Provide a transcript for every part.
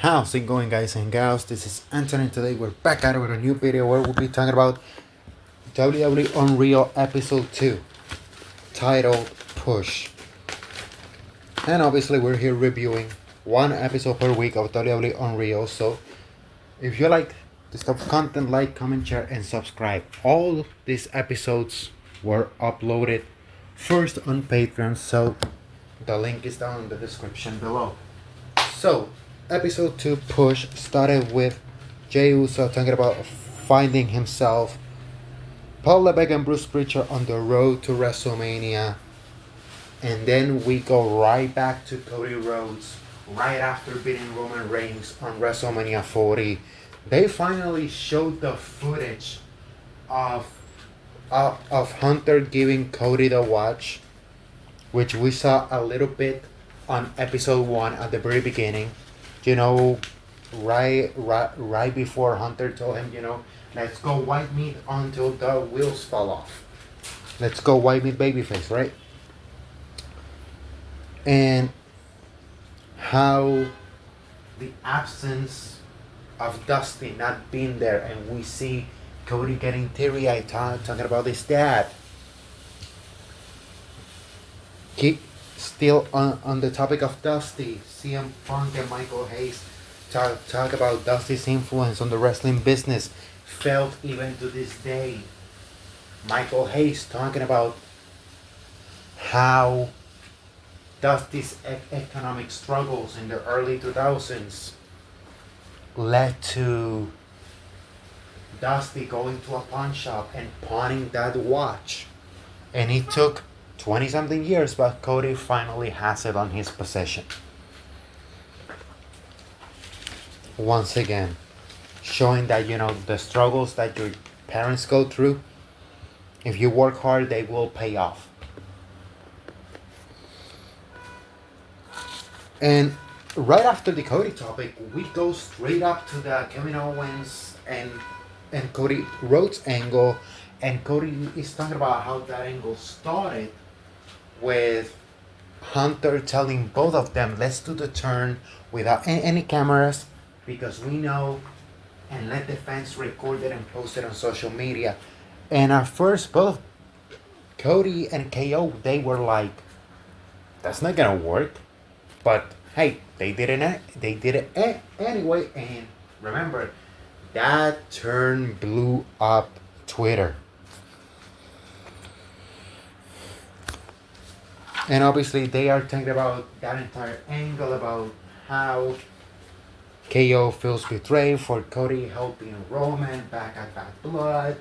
How's it going, guys and gals? This is Anthony. Today we're back at it with a new video where we'll be talking about WWE Unreal Episode 2, titled Push. And obviously we're here reviewing one episode per week of WWE Unreal. So if you like this type of content, like, comment, share, and subscribe. All these episodes were uploaded first on Patreon, so the link is down in the description below. So episode 2 Push started with Jey Uso talking about finding himself, Paul Levesque and Bruce Pritchard on the road to WrestleMania, and then we go right back to Cody Rhodes right after beating Roman Reigns on WrestleMania 40. They finally showed the footage of Hunter giving Cody the watch, which we saw a little bit on episode 1 at the very beginning. Right before Hunter told him, let's go white meat until the wheels fall off. Let's go white meat babyface, right? And how the absence of Dusty not being there, and we see Cody getting teary-eyed talking about his dad. Still on the topic of Dusty, CM Punk and Michael Hayes talk about Dusty's influence on the wrestling business, felt even to this day. Michael Hayes talking about how Dusty's economic struggles in the early 2000s led to Dusty going to a pawn shop and pawning that watch. And it took 20 something years, but Cody finally has it on his possession. Once again, showing that the struggles that your parents go through, if you work hard, they will pay off. And right after the Cody topic, we go straight up to the Kevin Owens and Cody Rhodes angle, and Cody is talking about how that angle started with Hunter telling both of them, let's do the turn without any cameras, because we know, and let the fans record it and post it on social media. And at first, both Cody and KO, they were like, that's not gonna work. But hey, they did it anyway. And remember, that turn blew up Twitter. And obviously they are talking about that entire angle, about how KO feels betrayed for Cody helping Roman back at Bad Blood.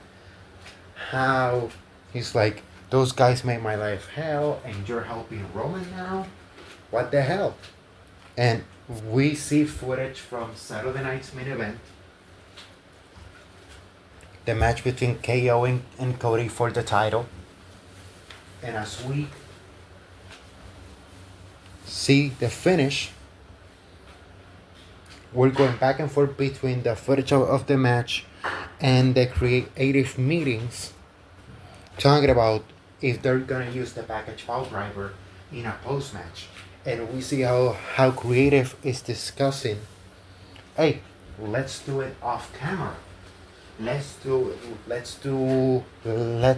How he's like, those guys made my life hell and you're helping Roman now? What the hell? And we see footage from Saturday night's main event. The match between KO and Cody for the title. And as we see the finish, we're going back and forth between the footage of the match and the creative meetings, talking about if they're gonna use the package pile driver in a post match. And we see how creative is discussing, hey, let's do it off camera. Let's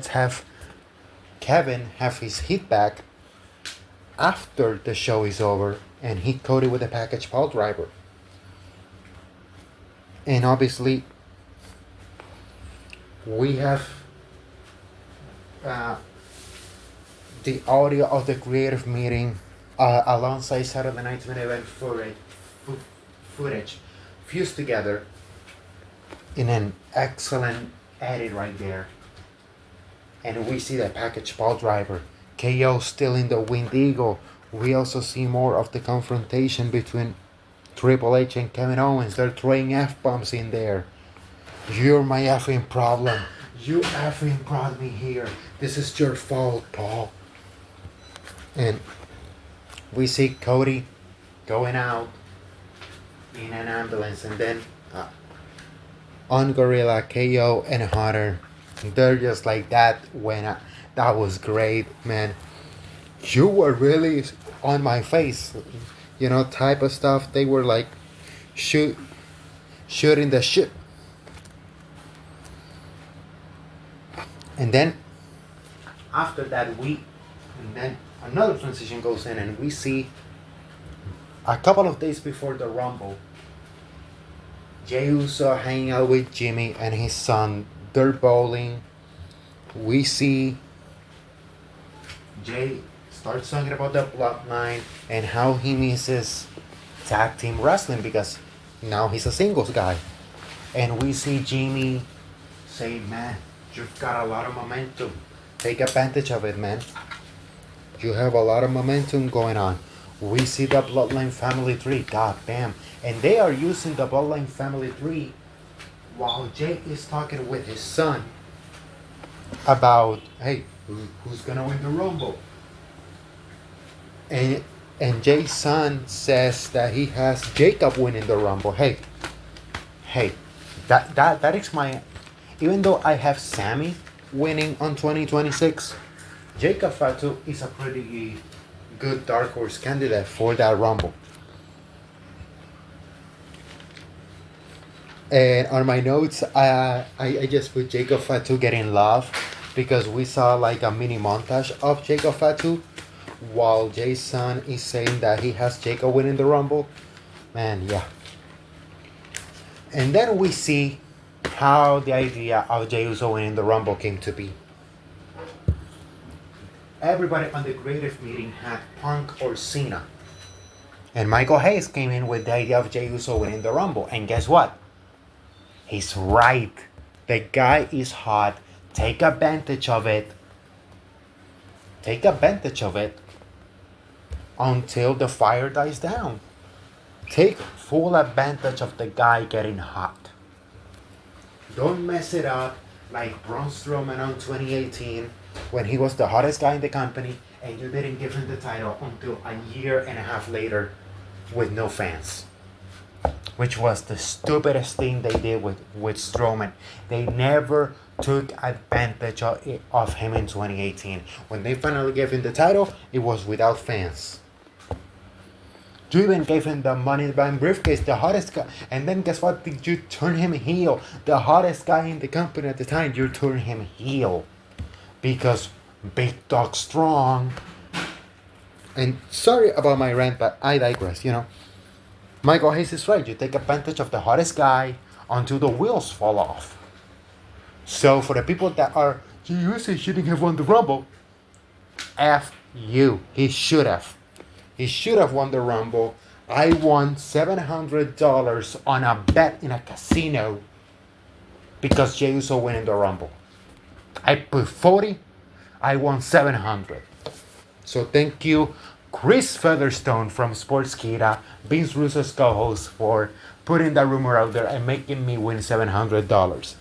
have Kevin have his hit back after the show is over and hit Cody with a package pile driver. And obviously we have the audio of the creative meeting alongside Saturday night's main event footage fused together in an excellent edit right there. And we see the package pile driver, KO still in the Wind Eagle. We also see more of the confrontation between Triple H and Kevin Owens. They're throwing F-bombs in there. You're my effing problem. You effing brought me here. This is your fault, Paul. And we see Cody going out in an ambulance, and then on Gorilla, KO and Hunter, they're just like that. That was great, man. You were really on my face, type of stuff. They were like shoot shooting the ship. And then after that and then another transition goes in, and we see a couple of days before the Rumble, Jey Uso hanging out with Jimmy and his son. They're bowling. We see Jay starts talking about the bloodline and how he misses tag team wrestling because now he's a singles guy. And we see Jimmy say, "Man, you've got a lot of momentum. Take advantage of it, man. You have a lot of momentum going on." We see the Bloodline Family Tree. God damn. And they are using the Bloodline Family Tree while Jay is talking with his son about, hey, who's gonna win the Rumble? And Jay's son says that he has Jacob winning the Rumble. Hey, that is my. Even though I have Sammy winning on 2026, Jacob Fatu is a pretty good dark horse candidate for that Rumble. And on my notes, I just put Jacob Fatu getting love because we saw like a mini montage of Jacob Fatu while Jason is saying that he has Jacob winning the Rumble. Man, yeah. And then we see how the idea of Jey Uso winning the Rumble came to be. Everybody on the creative meeting had Punk or Cena. And Michael Hayes came in with the idea of Jey Uso winning the Rumble. And guess what? He's right. The guy is hot. Take advantage of it. Take advantage of it until the fire dies down. Take full advantage of the guy getting hot. Don't mess it up like Braun Strowman on 2018 when he was the hottest guy in the company and you didn't give him the title until a year and a half later with no fans. Which was the stupidest thing they did with Strowman. They never took advantage of him in 2018. When they finally gave him the title, it was without fans. You even gave him the Money in the Bank briefcase, the hottest guy. And then guess what? Did you turn him heel? The hottest guy in the company at the time, you turn him heel. Because Big Dog Strong. And sorry about my rant, but I digress, Michael Hayes is right. You take advantage of the hottest guy until the wheels fall off. So for the people that are, Jey Uso shouldn't have won the Rumble. F you. He should have. He should have won the Rumble. I won $700 on a bet in a casino because Jey Uso winning the Rumble. I put 40. I won 700. So thank you, Chris Featherstone from Sportskeeda, Vince Russo's co-host, for putting that rumor out there and making me win $700.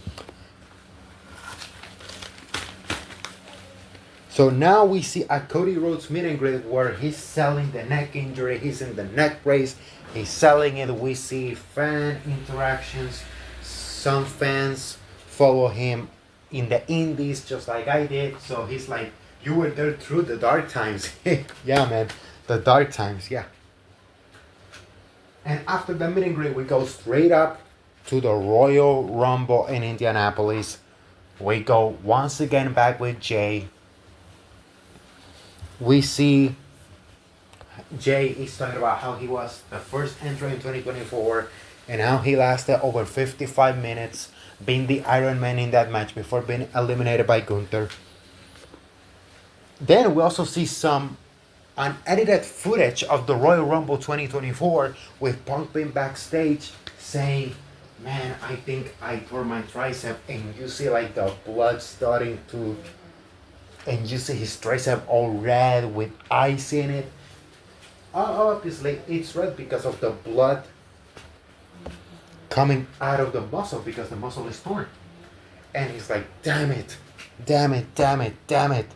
So now we see a Cody Rhodes meet and greet where he's selling the neck injury, he's in the neck brace, he's selling it. We see fan interactions. Some fans follow him in the indies just like I did. So he's like, you were there through the dark times. Yeah, man. The dark times, yeah. And after the meet and greet, we go straight up to the Royal Rumble in Indianapolis. We go once again back with Jay. We see Jay is talking about how he was the first entrant in 2024 and how he lasted over 55 minutes being the Iron Man in that match before being eliminated by Gunther. Then we also see some unedited footage of the Royal Rumble 2024 with Punk being backstage saying, "Man, I think I tore my tricep," and you see like the blood starting to, and you see his tricep all red with ice in it. Obviously, it's red because of the blood coming out of the muscle because the muscle is torn. And he's like, damn it, damn it, damn it, damn it.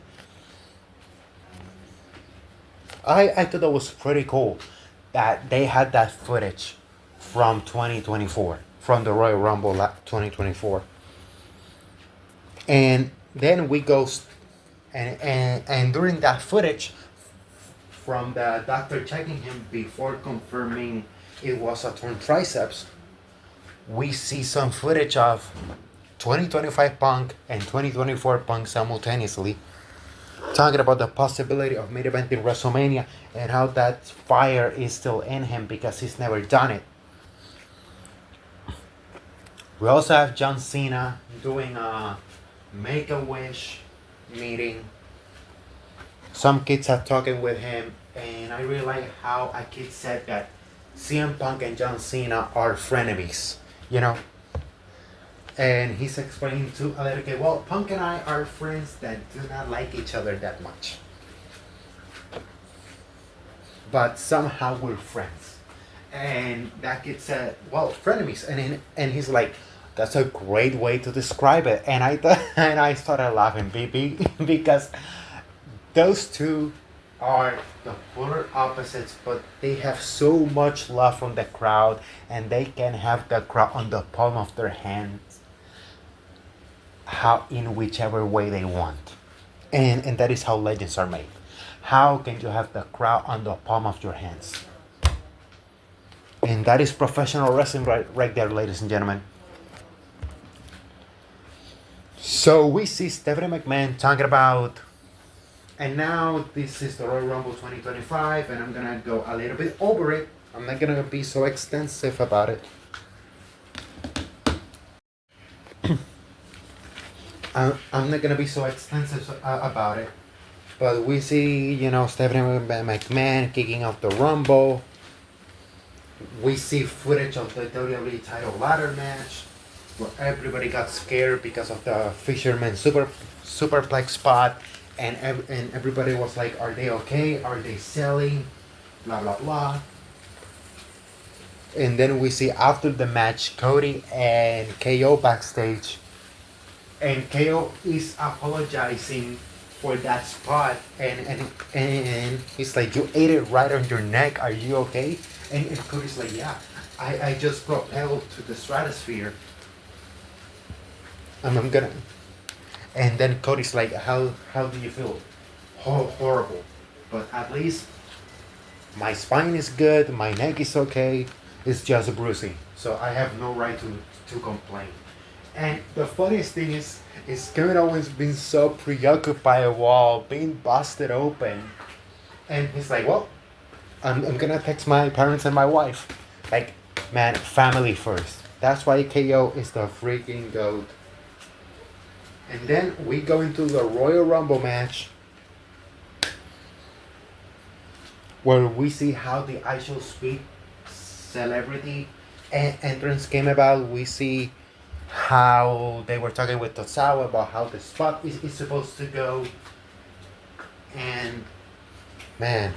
I thought that was pretty cool that they had that footage from 2024, from the Royal Rumble 2024. And then we go, and during that footage, from the doctor checking him before confirming it was a torn triceps, we see some footage of 2025 Punk and 2024 Punk simultaneously talking about the possibility of main eventing WrestleMania and how that fire is still in him because he's never done it. We also have John Cena doing a Make a Wish meeting. Some kids are talking with him, and I really like how a kid said that CM Punk and John Cena are frenemies, you know? And he's explaining to a little kid, well, Punk and I are friends that do not like each other that much. But somehow we're friends. And that kid said, well, frenemies. And he's like, that's a great way to describe it. And I started laughing, because those two are the polar opposites, but they have so much love from the crowd, and they can have the crowd on the palm of their hands, how in whichever way they want, and that is how legends are made. How can you have the crowd on the palm of your hands? And that is professional wrestling right there, ladies and gentlemen. So we see Stephanie McMahon talking about, and now this is the Royal Rumble 2025, and I'm gonna go a little bit over it. I'm not gonna be so extensive about it. I'm not gonna be so extensive about it. But we see, Stephanie McMahon kicking off the Rumble. We see footage of the WWE title ladder match, where everybody got scared because of the Fisherman superplex spot, and everybody was like, "Are they okay? Are they selling?" Blah blah blah. And then we see after the match, Cody and KO backstage, and KO is apologizing for that spot, and he's like, "You ate it right on your neck. Are you okay?" And Cody's like, "Yeah, I just propelled to the stratosphere. I'm gonna." And then Cody's like, "How do you feel?" Horrible, but at least my spine is good. My neck is okay. It's just bruising, so I have no right to complain. And the funniest thing is Kevin Owens been so preoccupied while being busted open, and he's like, "Well, I'm gonna text my parents and my wife." Like, man, family first. That's why KO is the freaking GOAT. And then we go into the Royal Rumble match, where we see how the I Show Speed celebrity entrance came about. We see how they were talking with Tosawa about how the spot is supposed to go. And man,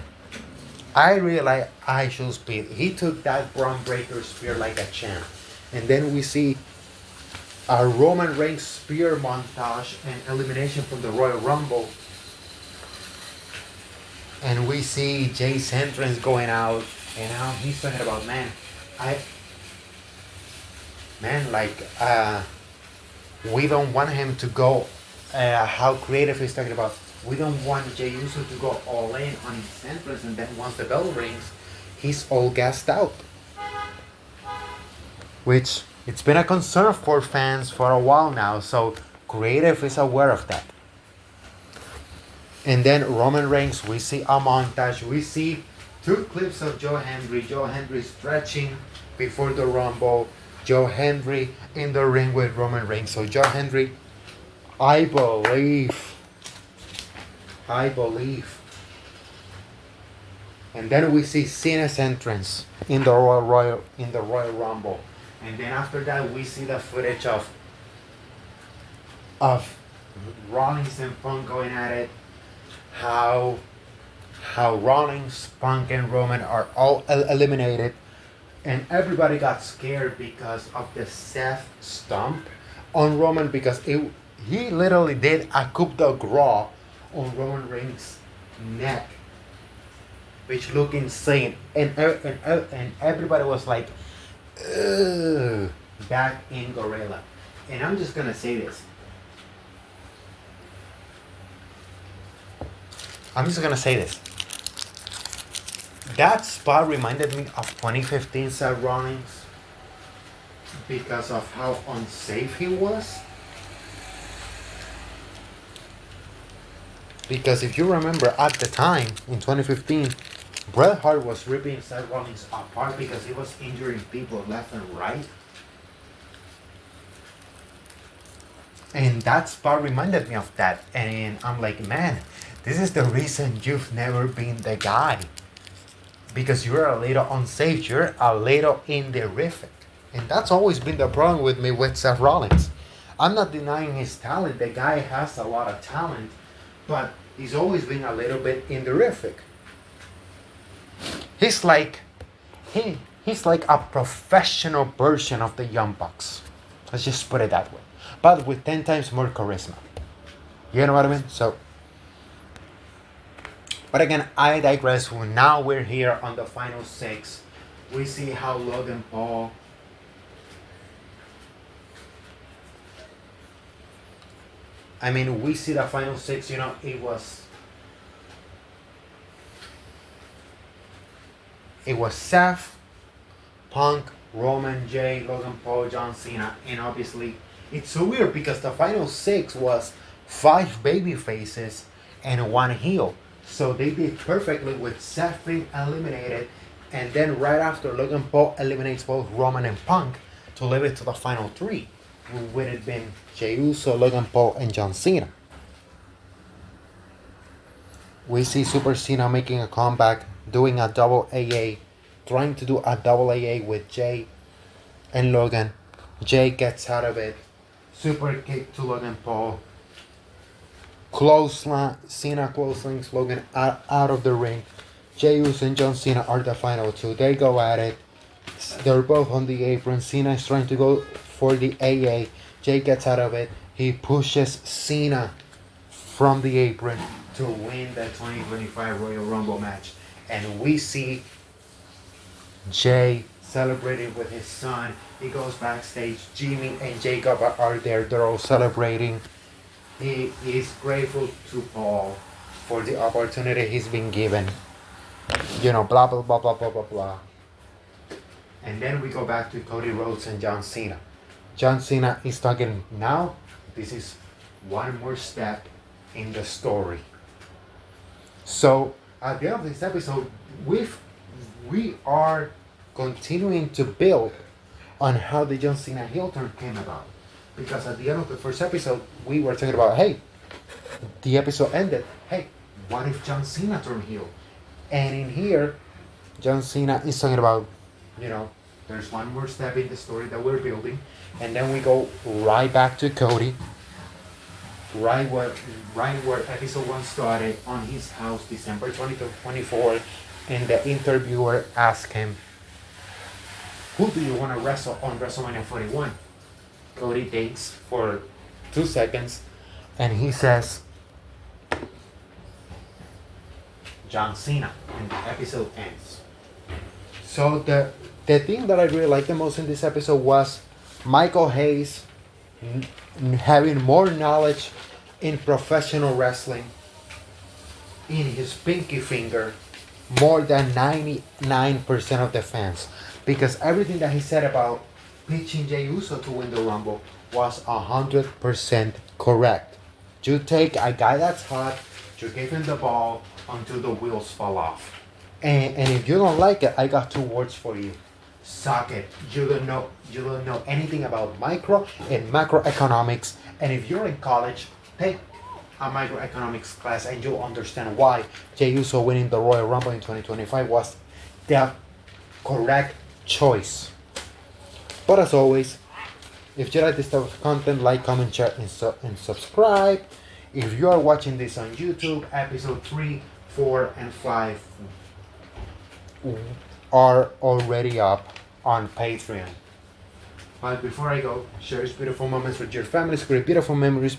I really like I Show Speed. He took that Braun Breaker spear like a champ. And then we see a Roman Reigns spear montage and elimination from the Royal Rumble. And we see Jay's entrance going out, and now he's talking about, we don't want him to go, how creative he's talking about. We don't want Jay Uso to go all in on his entrance, and then once the bell rings, he's all gassed out. Which, it's been a concern for fans for a while now, so creative is aware of that. And then Roman Reigns, we see a montage. We see 2 clips of Joe Hendry. Joe Hendry stretching before the Rumble. Joe Hendry in the ring with Roman Reigns. So Joe Hendry, I believe. And then we see Cena's entrance in the Royal Rumble. And then after that, we see the footage of Rollins and Punk going at it. How Rollins, Punk, and Roman are all eliminated, and everybody got scared because of the Seth stomp on Roman, because he literally did a coup de grace on Roman Reigns' neck, which looked insane, and everybody was like, ugh, back in Gorilla. And I'm just gonna say this. That spot reminded me of 2015 Seth Rollins because of how unsafe he was. Because if you remember at the time in 2015, Bret Hart was ripping Seth Rollins apart because he was injuring people left and right. And that spot reminded me of that. And I'm like, man, this is the reason you've never been the guy. Because you're a little unsafe, you're a little inderific. And that's always been the problem with me with Seth Rollins. I'm not denying his talent. The guy has a lot of talent, but he's always been a little bit inderific. He's like he's like a professional version of the Young Bucks. Let's just put it that way. But with 10 times more charisma. You know what I mean? So, but again, I digress. Now we're here on the final 6. We see how Logan Paul we see the final 6, it was Seth, Punk, Roman, Jay, Logan Paul, John Cena, and obviously it's so weird because the final 6 was 5 baby faces and 1 heel. So they did perfectly with Seth being eliminated, and then right after Logan Paul eliminates both Roman and Punk to leave it to the final 3, would have been Jey Uso, Logan Paul, and John Cena. We see Super Cena making a comeback, doing a double AA, trying to do a double AA with Jay and Logan. Jay gets out of it. Super kick to Logan Paul. Clothesline, Cena clotheslines Logan out of the ring. Jey Uso and John Cena are the final 2. They go at it. They're both on the apron. Cena is trying to go for the AA. Jay gets out of it. He pushes Cena from the apron to win the 2025 Royal Rumble match. And we see Jay celebrating with his son. He goes backstage. Jimmy and Jacob are there. They're all celebrating. He is grateful to Paul for the opportunity he's been given. Blah, blah, blah, blah, blah, blah, blah. And then we go back to Cody Rhodes and John Cena. John Cena is talking now. This is one more step in the story. So at the end of this episode, we are continuing to build on how the John Cena heel turn came about. Because at the end of the first episode, we were talking about, hey, the episode ended. Hey, what if John Cena turned heel? And in here, John Cena is talking about, there's one more step in the story that we're building. And then we go right back to Cody. Right where episode 1 started, on his house, December 24th. And the interviewer asked him, who do you want to wrestle on WrestleMania 41? Cody thinks for 2 seconds, and he says, John Cena, and the episode ends. So the thing that I really liked the most in this episode was Michael Hayes having more knowledge in professional wrestling in his pinky finger more than 99% of the fans, because everything that he said about pitching Jey Uso to win the Rumble was 100% correct. You take a guy that's hot, you give him the ball until the wheels fall off. And if you don't like it, I got 2 words for you. Suck it. You don't know anything about micro and macroeconomics. And if you're in college, take a microeconomics class and you'll understand why Jey Uso winning the Royal Rumble in 2025 was the correct choice. But as always, if you like this type of content, like, comment, share, and subscribe. If you are watching this on YouTube, episode 3, 4, and 5 are already up on Patreon. But before I go, share these beautiful moments with your families, create beautiful memories,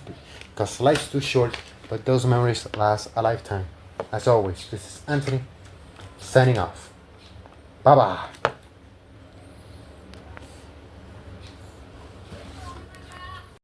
because life's too short, but those memories last a lifetime. As always, this is Anthony, signing off. Bye-bye.